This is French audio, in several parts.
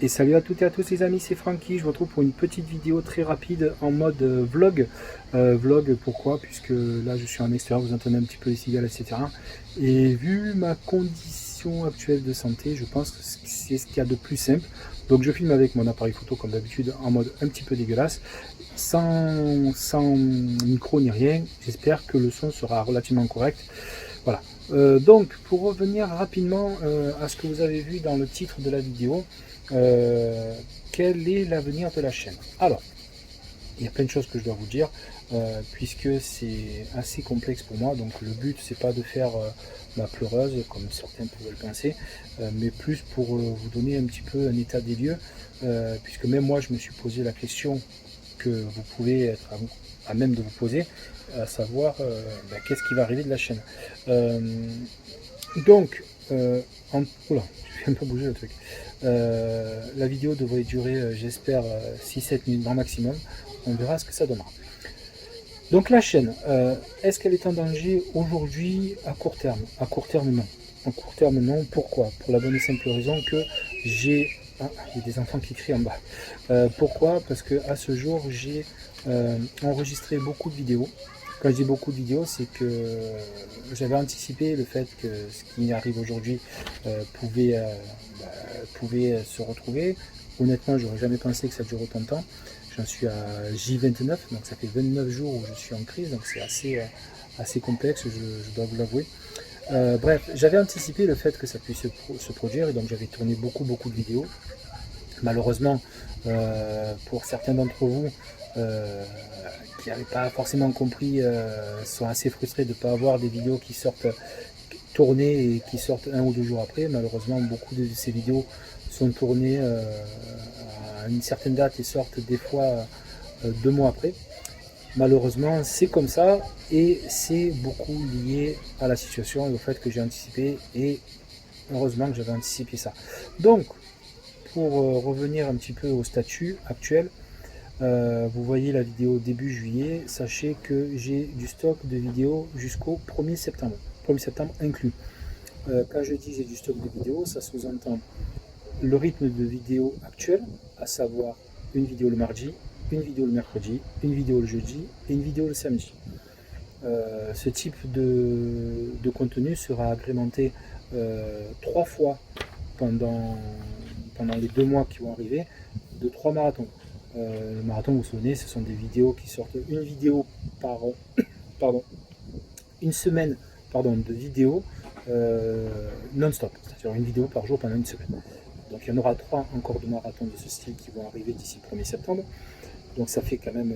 Et salut à toutes et à tous les amis, c'est Francky. Je vous retrouve pour une petite vidéo très rapide en mode vlog. Vlog pourquoi? Puisque là je suis en extérieur, vous entendez un petit peu les cigales, etc. Et vu ma condition actuelle de santé, je pense que c'est ce qu'il y a de plus simple. Donc je filme avec mon appareil photo comme d'habitude en mode un petit peu dégueulasse, sans micro ni rien. J'espère que le son sera relativement correct. Voilà. Donc pour revenir rapidement à ce que vous avez vu dans le titre de la vidéo, quel est l'avenir de la chaîne? Alors, il y a plein de choses que je dois vous dire, puisque c'est assez complexe pour moi. Donc le but, c'est pas de faire ma pleureuse, comme certains peuvent le penser, mais plus pour vous donner un petit peu un état des lieux, puisque même moi, je me suis posé la question que vous pouvez être à même de vous poser, à savoir qu'est-ce qui va arriver de la chaîne. Donc, oula, je viens pas bouger le truc. La vidéo devrait durer, j'espère, 6-7 minutes grand maximum. On verra ce que ça donnera. Donc la chaîne, est-ce qu'elle est en danger aujourd'hui à court terme? À court terme, non. À court terme, non. Pourquoi? Pour la bonne et simple raison que j'ai... Ah, il y a des enfants qui crient en bas. Pourquoi? Parce que à ce jour, j'ai enregistré beaucoup de vidéos. Quand je dis beaucoup de vidéos, c'est que j'avais anticipé le fait que ce qui arrive aujourd'hui pouvait se retrouver. Honnêtement, j'aurais jamais pensé que ça dure autant de temps. J'en suis à J29, donc ça fait 29 jours où je suis en crise, donc c'est assez complexe, je dois vous l'avouer. Bref, j'avais anticipé le fait que ça puisse se produire, et donc j'avais tourné beaucoup de vidéos. Malheureusement, pour certains d'entre vous qui n'avaient pas forcément compris, sont assez frustrés de ne pas avoir des vidéos qui sortent tournées et qui sortent 1 ou 2 jours après. Malheureusement, beaucoup de ces vidéos sont tournées à une certaine date et sortent des fois 2 mois après. Malheureusement, c'est comme ça, et c'est beaucoup lié à la situation et au fait que j'ai anticipé, et heureusement que j'avais anticipé ça. Donc, pour revenir un petit peu au statut actuel, vous voyez la vidéo début juillet, sachez que j'ai du stock de vidéos jusqu'au 1er septembre, 1er septembre inclus. Quand je dis j'ai du stock de vidéos, ça sous-entend le rythme de vidéo actuel, à savoir une vidéo le mardi, une vidéo le mercredi, une vidéo le jeudi et une vidéo le samedi. Ce type de contenu sera agrémenté 3 fois pendant les 2 mois qui vont arriver, de 3 marathons. Le marathon, vous vous souvenez, ce sont des vidéos qui sortent une vidéo par une semaine de vidéos non-stop, c'est-à-dire une vidéo par jour pendant une semaine. Donc il y en aura 3 encore de marathons de ce style qui vont arriver d'ici le 1er septembre. Donc ça fait quand même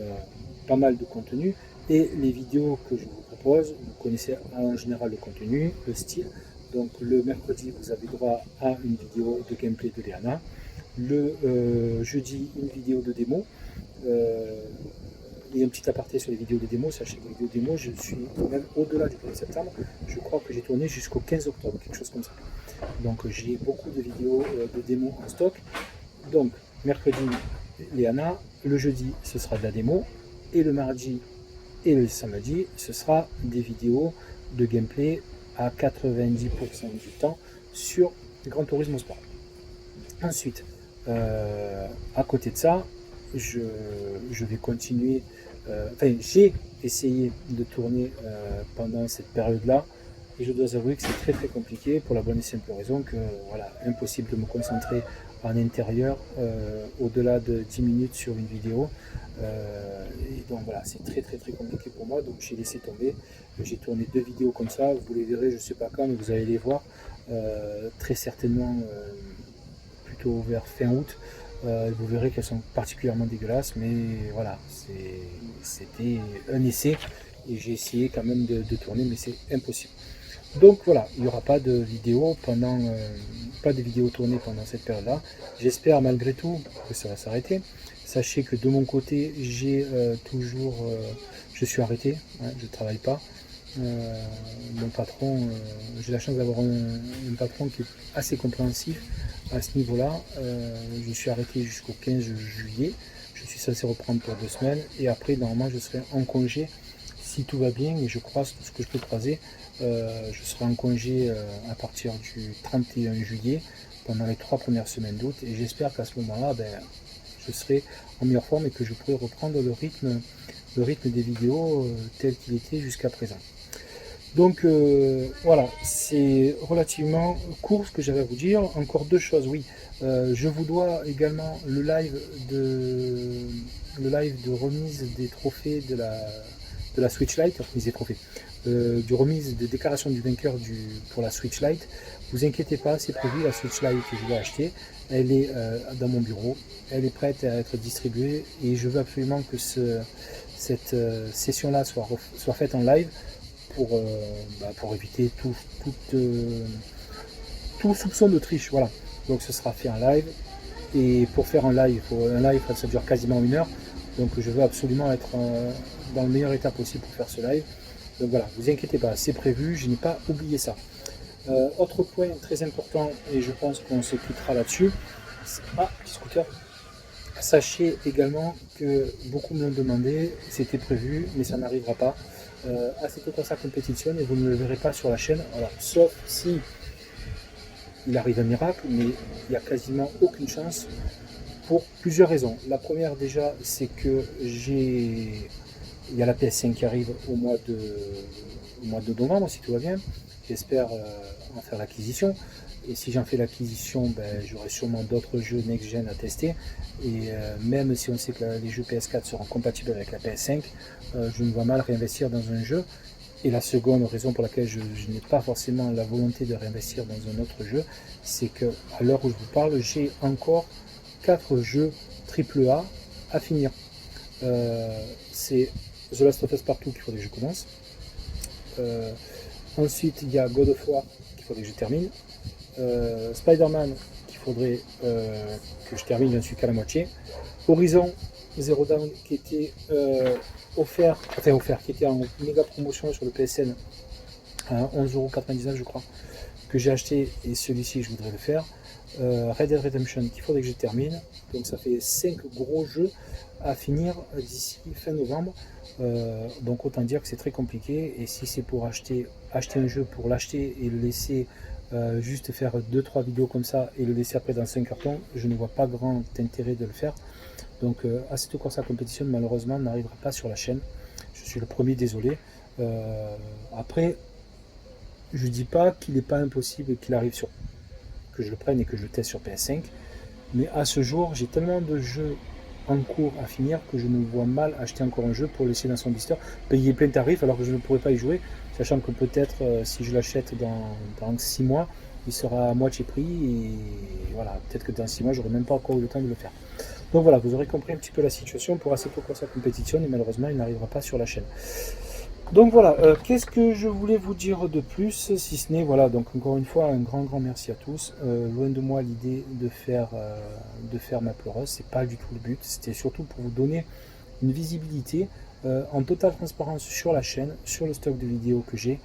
pas mal de contenu. Et les vidéos que je vous propose, vous connaissez en général le contenu, le style. Donc le mercredi, vous avez droit à une vidéo de gameplay de Léana. Le jeudi, une vidéo de démo. Et un petit aparté sur les vidéos de démo. Sachez que les vidéos de démo, je suis même au-delà du 1er septembre. Je crois que j'ai tourné jusqu'au 15 octobre, quelque chose comme ça. Donc j'ai beaucoup de vidéos de démo en stock. Donc mercredi, Léana. Le jeudi, ce sera de la démo. Et le mardi et le samedi, ce sera des vidéos de gameplay à 90% du temps sur Gran Turismo Sport. Ensuite, à côté de ça, je vais continuer. J'ai essayé de tourner pendant cette période-là, et je dois avouer que c'est très compliqué pour la bonne et simple raison que voilà, impossible de me concentrer en intérieur au-delà de 10 minutes sur une vidéo. Et donc voilà, c'est très compliqué pour moi, donc j'ai laissé tomber. J'ai tourné 2 vidéos comme ça, vous les verrez, je ne sais pas quand, mais vous allez les voir très certainement plutôt vers fin août. Vous verrez qu'elles sont particulièrement dégueulasses, mais voilà, c'était un essai, et j'ai essayé quand même de tourner, mais c'est impossible. Donc voilà, il n'y aura pas de vidéo tournée pendant cette période-là. J'espère malgré tout que ça va s'arrêter. Sachez que de mon côté, j'ai je suis arrêté, hein, je ne travaille pas. Mon patron, j'ai la chance d'avoir un patron qui est assez compréhensif à ce niveau-là. Je suis arrêté jusqu'au 15 juillet. Je suis censé reprendre pour 2 semaines, et après normalement je serai en congé si tout va bien, et je croise tout ce que je peux croiser. Je serai en congé à partir du 31 juillet pendant les 3 premières semaines d'août, et j'espère qu'à ce moment-là, je serai en meilleure forme et que je pourrai reprendre le rythme des vidéos tel qu'il était jusqu'à présent. Donc voilà, c'est relativement court ce que j'avais à vous dire. Encore 2 choses, oui. Je vous dois également le live de remise des trophées de la Switch Lite, remise des trophées, du remise de déclaration du vainqueur pour la Switch Lite. Vous inquiétez pas, c'est prévu, la Switch Lite que je vais acheter, elle est dans mon bureau, elle est prête à être distribuée et je veux absolument que cette session-là soit faite en live pour éviter tout soupçon de triche. Voilà. Donc ce sera fait en live. Et pour faire un live, ça dure quasiment 1 heure. Donc je veux absolument être dans le meilleur état possible pour faire ce live. Donc voilà, vous inquiétez pas, c'est prévu, je n'ai pas oublié ça. Autre point très important, et je pense qu'on se quittera là-dessus. Petit scooter. Sachez également que beaucoup me l'ont demandé, c'était prévu, mais ça n'arrivera pas. Assetto Corsa Competition, et vous ne le verrez pas sur la chaîne. Alors, sauf si il arrive un miracle, mais il n'y a quasiment aucune chance pour plusieurs raisons. La première déjà, c'est que il y a la PS5 qui arrive au mois de novembre, si tout va bien. J'espère en faire l'acquisition. Et si j'en fais l'acquisition, j'aurai sûrement d'autres jeux next-gen à tester. Et même si on sait que les jeux PS4 seront compatibles avec la PS5, je me vois mal réinvestir dans un jeu. Et la seconde raison pour laquelle je n'ai pas forcément la volonté de réinvestir dans un autre jeu, c'est que à l'heure où je vous parle, j'ai encore 4 jeux AAA à finir. C'est The Last of Us Partout qu'il faudrait que je commence. Ensuite, il y a God of War qu'il faudrait que je termine. Spider-Man qu'il faudrait que je termine, je ne suis qu'à la moitié. Horizon Zero Dawn qui était qui était en méga promotion sur le PSN à 11,99€ je crois, que j'ai acheté, et celui-ci je voudrais le faire. Red Dead Redemption qu'il faudrait que je termine. Donc ça fait 5 gros jeux à finir d'ici fin novembre. Donc autant dire que c'est très compliqué, et si c'est pour acheter un jeu pour l'acheter et le laisser juste faire 2-3 vidéos comme ça et le laisser après dans 5 cartons, je ne vois pas grand intérêt de le faire. Donc Assetto Corsa Competition malheureusement n'arrivera pas sur la chaîne. Je suis le premier, désolé. Après, je dis pas qu'il n'est pas impossible qu'il arrive que je le prenne et que je le teste sur PS5, mais à ce jour j'ai tellement de jeux en cours à finir que je me vois mal acheter encore un jeu pour le laisser dans son blister, payer plein tarif alors que je ne pourrais pas y jouer, sachant que peut-être si je l'achète dans 6 mois, il sera à moitié prix, et voilà, peut-être que dans 6 mois j'aurai même pas encore eu le temps de le faire. Donc voilà, vous aurez compris un petit peu la situation pour Assetto Corsa Competition, et malheureusement il n'arrivera pas sur la chaîne. Donc voilà, qu'est-ce que je voulais vous dire de plus, si ce n'est, voilà, donc encore une fois, un grand merci à tous. Loin de moi l'idée de faire ma pleureuse, c'est pas du tout le but, c'était surtout pour vous donner une visibilité en totale transparence sur la chaîne, sur le stock de vidéos que j'ai,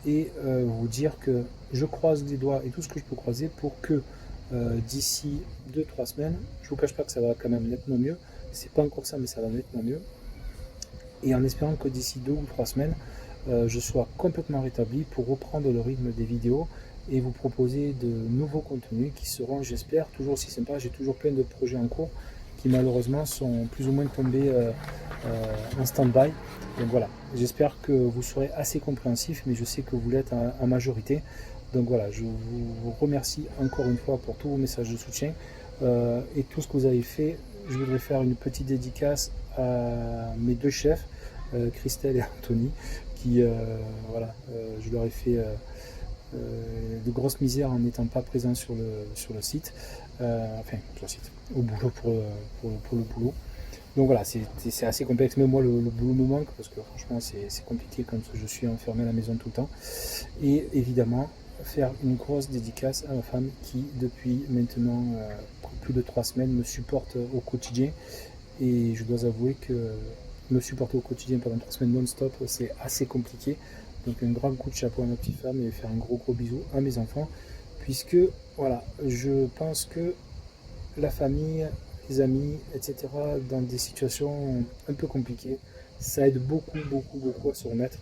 et vous dire que je croise les doigts et tout ce que je peux croiser pour que d'ici 2-3 semaines, je vous cache pas que ça va quand même nettement mieux, c'est pas encore ça mais ça va nettement mieux, et en espérant que d'ici 2 ou 3 semaines, je sois complètement rétabli pour reprendre le rythme des vidéos et vous proposer de nouveaux contenus qui seront, j'espère, toujours aussi sympas. J'ai toujours plein de projets en cours qui malheureusement sont plus ou moins tombés en stand-by. Donc voilà, j'espère que vous serez assez compréhensifs, mais je sais que vous l'êtes en majorité. Donc voilà, je vous remercie encore une fois pour tous vos messages de soutien et tout ce que vous avez fait. Je voudrais faire une petite dédicace à mes 2 chefs, Christelle et Anthony, qui, je leur ai fait de grosses misères en n'étant pas présent sur le site, sur le site, au boulot pour le boulot. Donc voilà, c'est assez complexe, même moi le boulot me manque, parce que franchement c'est compliqué quand je suis enfermé à la maison tout le temps. Et évidemment, faire une grosse dédicace à ma femme qui, depuis maintenant plus de 3 semaines, me supporte au quotidien. Et je dois avouer que me supporter au quotidien pendant 3 semaines non-stop, c'est assez compliqué. Donc un grand coup de chapeau à ma petite femme, et faire un gros bisou à mes enfants, puisque voilà, je pense que la famille, les amis, etc., dans des situations un peu compliquées, ça aide beaucoup à se remettre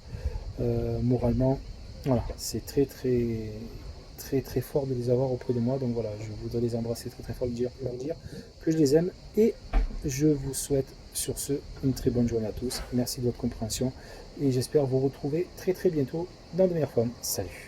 moralement. Voilà, c'est très très très fort de les avoir auprès de moi. Donc voilà, je voudrais les embrasser très très fort, leur dire que je les aime. Et je vous souhaite sur ce une très bonne journée à tous. Merci de votre compréhension et j'espère vous retrouver très très bientôt dans de meilleures formes. Salut!